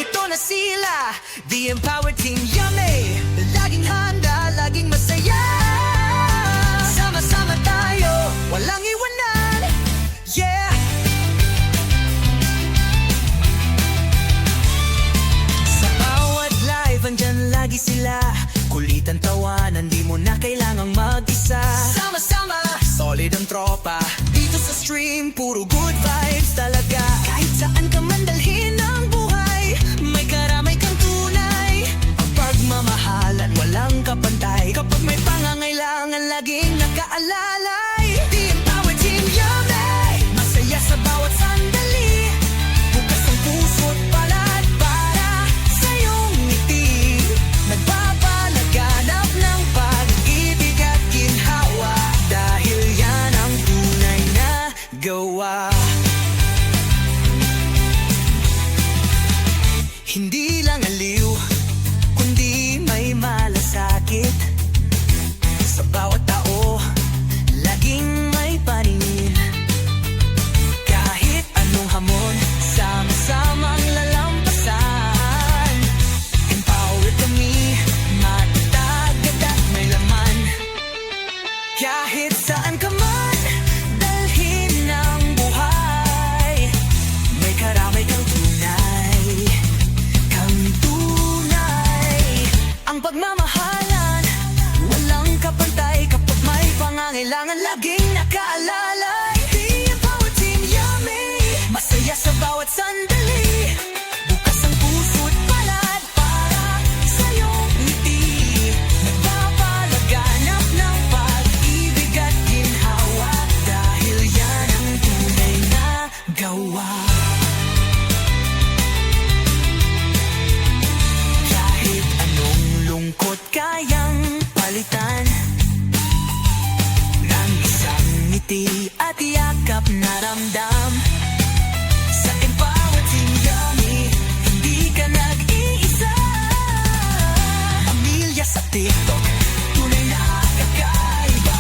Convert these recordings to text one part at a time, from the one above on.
Nandito na sila, the Empowered Team Yummy. Laging handa, laging masaya. Sama-sama tayo, walang iwanan. Yeah! Sa bawat live, andyan lagi sila. Kulitan tawanan, di mo na kailangang mag-isa. Sama-sama, solid ang tropa. Dito sa stream, puro good vibes talaga. Kahit saan ka man dalhin ang buhay, may karamay kang tunay. Ang pagmamahalan, walang kapantay. Kapag may pangangailangan, laging nakaalalay. The Empowered Team Yummy, masaya sa bawat sandali. Bukas ang puso't palad para sa iyong ngiti. Nagpapalaganap ng pag-ibig at ginhawa, dahil yan ang tunay na gawa. Hindi lang aliw, kundi may malasakit. Sa bawat tao, laging may paningin. Kahit anong hamon, sama-samang lalampasan. Empowered kami, matatag at may laman. Kahit saan ka man dalhin ang buhay, may karamay kang tunay. Kang tunay. Ang pagmamahalan, walang kapantay. Kapag may pangangailangan, laging nakaalalay. The Empowered Team Yummy, masaya sa bawat sandali. Bukas ang puso't palad para sa iyong ngiti. Nagpapalaganap ng pag-ibig at ginhawa, dahil yan ang tunay na gawa. Kahit anong lungkot kayang palitan ng isang ngiti at yakap na ramdam. Sa Empowered Team Yummy, hindi ka nag-iisa. Pamilya sa TikTok, tunay na kakaiba.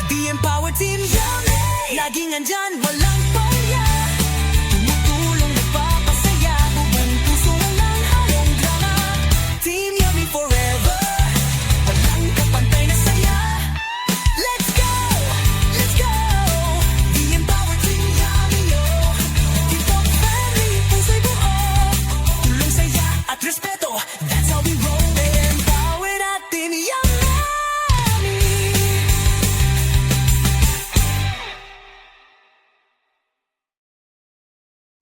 The Empowered Team Yummy, laging andyan, wala